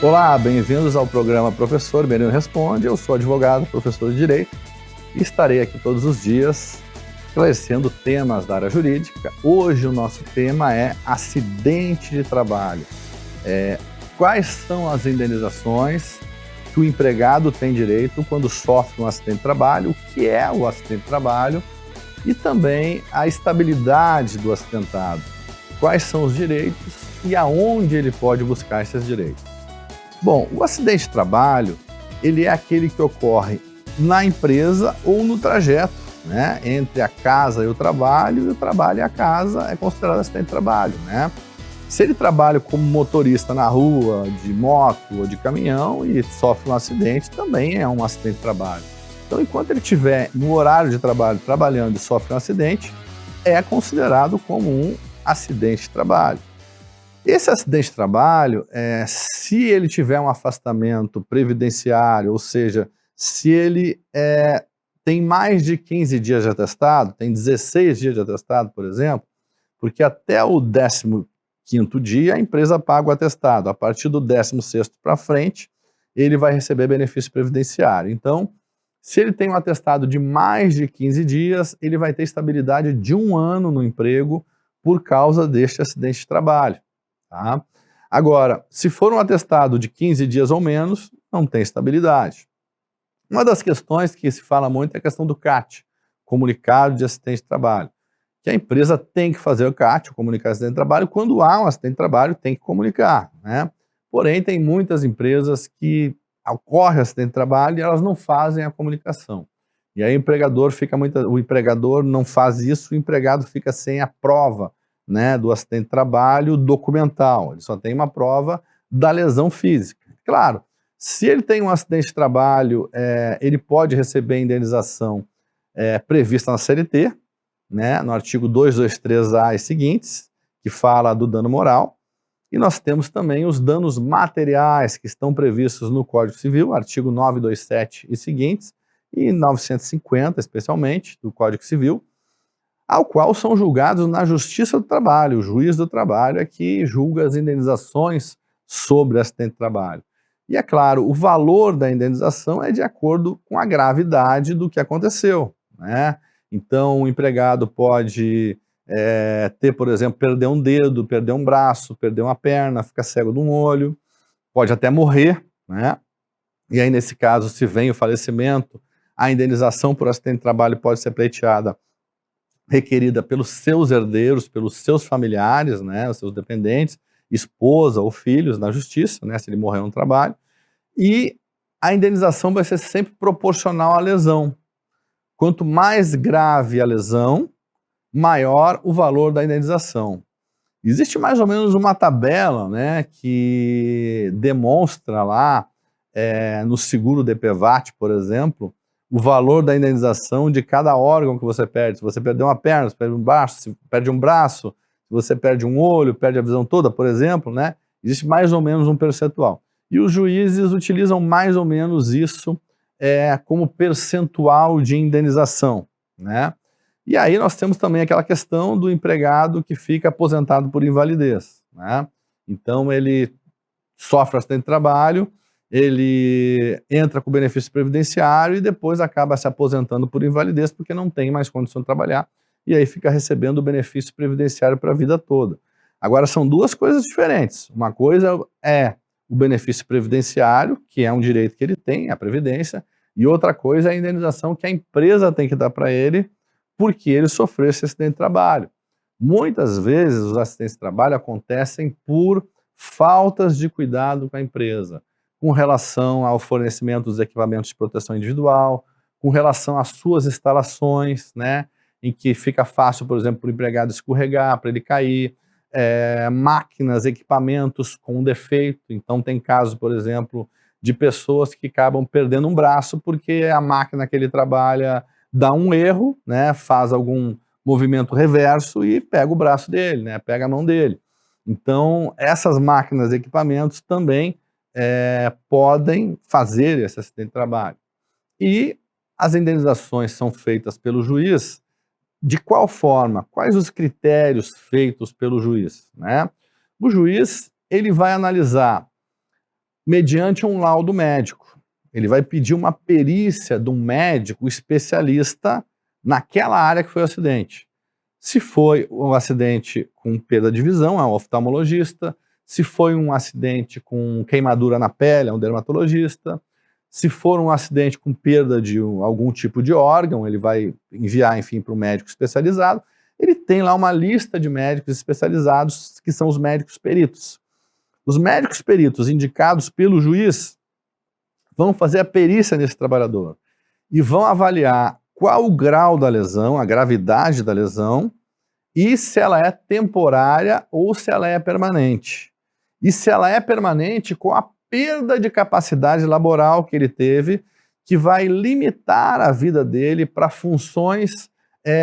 Olá, bem-vindos ao programa Professor Menino Responde. Eu sou advogado, professor de Direito e estarei aqui todos os dias esclarecendo temas da área jurídica. Hoje o nosso tema é acidente de trabalho. Quais são as indenizações que o empregado tem direito quando sofre um acidente de trabalho, o que é o acidente de trabalho e também a estabilidade do acidentado. Quais são os direitos e aonde ele pode buscar esses direitos. Bom, o acidente de trabalho, ele é aquele que ocorre na empresa ou no trajeto, né? Entre a casa e o trabalho e a casa é considerado acidente de trabalho, né? Se ele trabalha como motorista na rua, de moto ou de caminhão e sofre um acidente, também é um acidente de trabalho. Então, enquanto ele estiver no horário de trabalho trabalhando e sofre um acidente, é considerado como um acidente de trabalho. Esse acidente de trabalho, se ele tiver um afastamento previdenciário, ou seja, se ele tem mais de 15 dias de atestado, tem 16 dias de atestado, por exemplo, porque até o 15º dia a empresa paga o atestado, a partir do 16º para frente, ele vai receber benefício previdenciário. Então, se ele tem um atestado de mais de 15 dias, ele vai ter estabilidade de 1 ano no emprego por causa deste acidente de trabalho. Tá? Agora, se for um atestado de 15 dias ou menos, não tem estabilidade. Uma das questões que se fala muito é a questão do CAT, Comunicado de Acidente de Trabalho, que a empresa tem que fazer o CAT, o Comunicado de Acidente de Trabalho, quando há um acidente de trabalho tem que comunicar, né? Porém, tem muitas empresas que ocorre acidente de trabalho e elas não fazem a comunicação. E aí o empregador não faz isso, o empregado fica sem a prova, né, do acidente de trabalho documental, ele só tem uma prova da lesão física. Claro, se ele tem um acidente de trabalho, ele pode receber a indenização prevista na CLT, né, no artigo 223A e seguintes, que fala do dano moral, e nós temos também os danos materiais que estão previstos no Código Civil, artigo 927 e seguintes, e 950 especialmente, do Código Civil, ao qual são julgados na Justiça do Trabalho. O juiz do trabalho é que julga as indenizações sobre acidente de trabalho. E é claro, o valor da indenização é de acordo com a gravidade do que aconteceu, né? Então, o empregado pode ter, por exemplo, perder um dedo, perder um braço, perder uma perna, ficar cego de um olho, pode até morrer, né? E aí, nesse caso, se vem o falecimento, a indenização por acidente de trabalho pode ser pleiteada requerida pelos seus herdeiros, pelos seus familiares, né, os seus dependentes, esposa ou filhos na justiça, né, se ele morreu no trabalho, e a indenização vai ser sempre proporcional à lesão. Quanto mais grave a lesão, maior o valor da indenização. Existe mais ou menos uma tabela, né, que demonstra lá, no seguro DPVAT, por exemplo, o valor da indenização de cada órgão que você perde. Se você perdeu uma perna, se perde um braço, se perde um braço, se você perde um olho, perde a visão toda, por exemplo, né? Existe mais ou menos um percentual. E os juízes utilizam mais ou menos isso como percentual de indenização, né? E aí nós temos também aquela questão do empregado que fica aposentado por invalidez, né? Então ele sofre acidente de trabalho, ele entra com o benefício previdenciário e depois acaba se aposentando por invalidez porque não tem mais condição de trabalhar e aí fica recebendo o benefício previdenciário para a vida toda. Agora, são duas coisas diferentes. Uma coisa é o benefício previdenciário, que é um direito que ele tem, a previdência, e outra coisa é a indenização que a empresa tem que dar para ele porque ele sofreu esse acidente de trabalho. Muitas vezes os acidentes de trabalho acontecem por faltas de cuidado com a empresa, com relação ao fornecimento dos equipamentos de proteção individual, com relação às suas instalações, né, em que fica fácil, por exemplo, para o empregado escorregar, para ele cair, máquinas, equipamentos com defeito. Então tem casos, por exemplo, de pessoas que acabam perdendo um braço porque a máquina que ele trabalha dá um erro, né, faz algum movimento reverso e pega o braço dele, né, pega a mão dele. Então essas máquinas e equipamentos também podem fazer esse acidente de trabalho. E as indenizações são feitas pelo juiz de qual forma? Quais os critérios feitos pelo juiz, né? O juiz, ele vai analisar mediante um laudo médico. Ele vai pedir uma perícia de um médico especialista naquela área que foi o acidente. Se foi um acidente com perda de visão, é um oftalmologista. Se foi um acidente com queimadura na pele, é um dermatologista. Se for um acidente com perda de algum tipo de órgão, ele vai enviar, enfim, para um médico especializado. Ele tem lá uma lista de médicos especializados, que são os médicos peritos. Os médicos peritos indicados pelo juiz vão fazer a perícia nesse trabalhador e vão avaliar qual o grau da lesão, a gravidade da lesão, e se ela é temporária ou se ela é permanente. E se ela é permanente, com a perda de capacidade laboral que ele teve, que vai limitar a vida dele para funções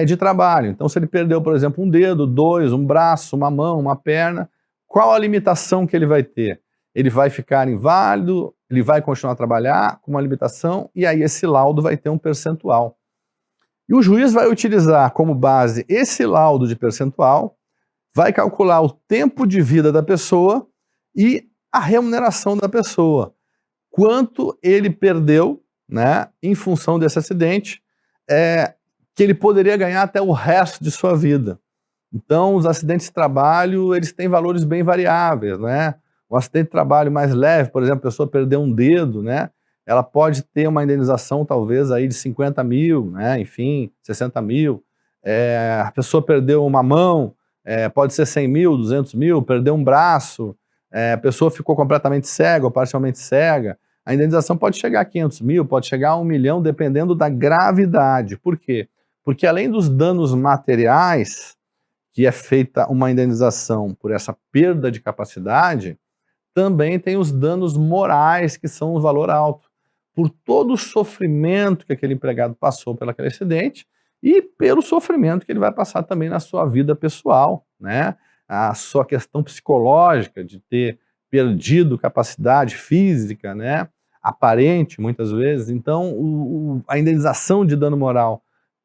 de trabalho. Então, se ele perdeu, por exemplo, um dedo, dois, um braço, uma mão, uma perna, qual a limitação que ele vai ter? Ele vai ficar inválido, ele vai continuar a trabalhar com uma limitação, e aí esse laudo vai ter um percentual. E o juiz vai utilizar como base esse laudo de percentual, vai calcular o tempo de vida da pessoa e a remuneração da pessoa. Quanto ele perdeu, né, em função desse acidente, que ele poderia ganhar até o resto de sua vida. Então, os acidentes de trabalho, eles têm valores bem variáveis, né? Um acidente de trabalho mais leve, por exemplo, a pessoa perdeu um dedo, né? Ela pode ter uma indenização talvez aí de 50 mil, né? Enfim, 60 mil. A pessoa perdeu uma mão, pode ser 100 mil, 200 mil, perdeu um braço, a pessoa ficou completamente cega ou parcialmente cega. A indenização pode chegar a 500 mil, pode chegar a 1 milhão, dependendo da gravidade. Por quê? Porque além dos danos materiais, que é feita uma indenização por essa perda de capacidade, também tem os danos morais, que são um valor alto, por todo o sofrimento que aquele empregado passou pelo aquele acidente e pelo sofrimento que ele vai passar também na sua vida pessoal, né? A sua questão psicológica de ter perdido capacidade física, né? Aparente, muitas vezes. Então, a indenização de dano moral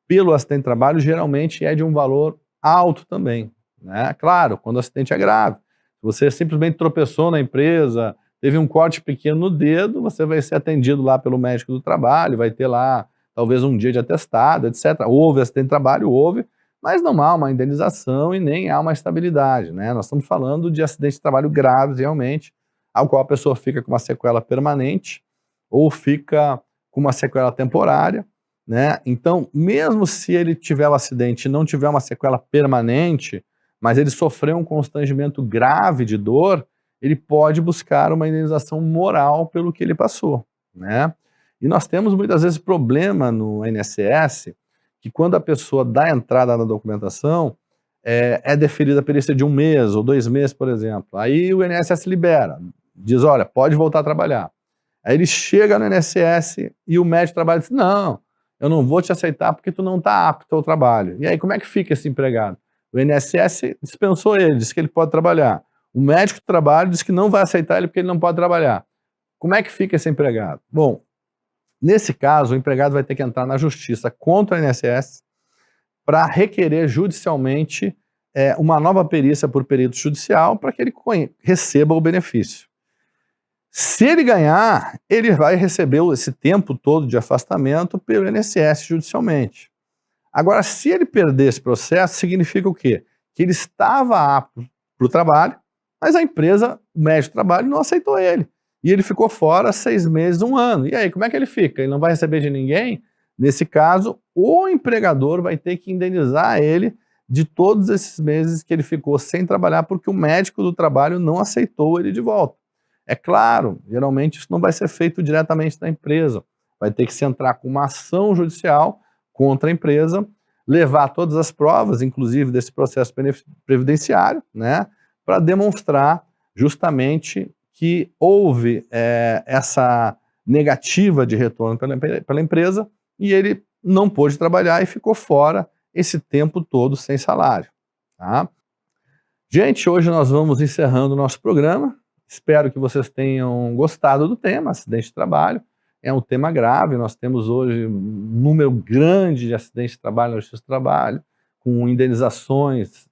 pelo acidente de trabalho geralmente é de um valor alto também, né? Claro, quando o acidente é grave. Se você simplesmente tropeçou na empresa, teve um corte pequeno no dedo, você vai ser atendido lá pelo médico do trabalho, vai ter lá talvez um dia de atestado, etc. Houve acidente de trabalho, houve, mas não há uma indenização e nem há uma estabilidade, né? Nós estamos falando de acidentes de trabalho graves realmente, ao qual a pessoa fica com uma sequela permanente ou fica com uma sequela temporária, né? Então, mesmo se ele tiver o acidente e não tiver uma sequela permanente, mas ele sofreu um constrangimento grave de dor, ele pode buscar uma indenização moral pelo que ele passou, né? E nós temos muitas vezes problema no INSS, que quando a pessoa dá entrada na documentação, é deferida a perícia de 1 mês ou 2 meses, por exemplo. Aí o INSS libera, diz, olha, pode voltar a trabalhar. Aí ele chega no INSS e o médico de trabalho diz, não, eu não vou te aceitar porque tu não está apto ao trabalho. E aí como é que fica esse empregado? O INSS dispensou ele, disse que ele pode trabalhar. O médico de trabalho diz que não vai aceitar ele porque ele não pode trabalhar. Como é que fica esse empregado? Bom, nesse caso, o empregado vai ter que entrar na justiça contra o INSS para requerer judicialmente uma nova perícia por perito judicial para que ele receba o benefício. Se ele ganhar, ele vai receber esse tempo todo de afastamento pelo INSS judicialmente. Agora, se ele perder esse processo, significa o quê? Que ele estava apto para o trabalho, mas a empresa, o médico de trabalho, não aceitou ele. E ele ficou fora 6 meses, 1 ano. E aí, como é que ele fica? Ele não vai receber de ninguém? Nesse caso, o empregador vai ter que indenizar ele de todos esses meses que ele ficou sem trabalhar, porque o médico do trabalho não aceitou ele de volta. É claro, geralmente isso não vai ser feito diretamente na empresa. Vai ter que se entrar com uma ação judicial contra a empresa, levar todas as provas, inclusive desse processo previdenciário, né, para demonstrar justamente que houve essa negativa de retorno pela empresa e ele não pôde trabalhar e ficou fora esse tempo todo sem salário. Tá? Gente, hoje nós vamos encerrando o nosso programa. Espero que vocês tenham gostado do tema, acidente de trabalho. É um tema grave, nós temos hoje um número grande de acidentes de trabalho na justiça do trabalho, com indenizações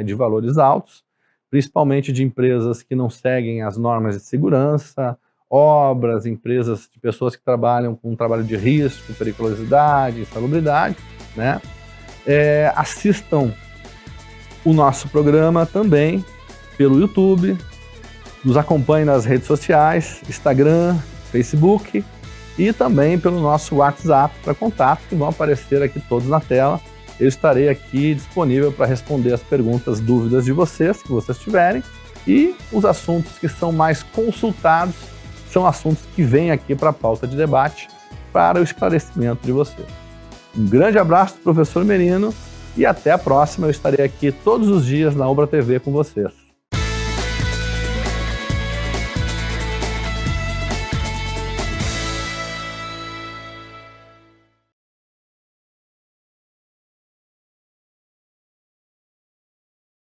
de valores altos, principalmente de empresas que não seguem as normas de segurança obras, empresas de pessoas que trabalham com um trabalho de risco, periculosidade, insalubridade, né? Assistam o nosso programa também pelo YouTube, nos acompanhem nas redes sociais, Instagram, Facebook e também pelo nosso WhatsApp para contato, que vão aparecer aqui todos na tela. Eu estarei aqui disponível para responder as perguntas, dúvidas de vocês, que vocês tiverem, e os assuntos que são mais consultados são assuntos que vêm aqui para a pauta de debate para o esclarecimento de vocês. Um grande abraço do professor Merino e até a próxima. Eu estarei aqui todos os dias na Ubra TV com vocês.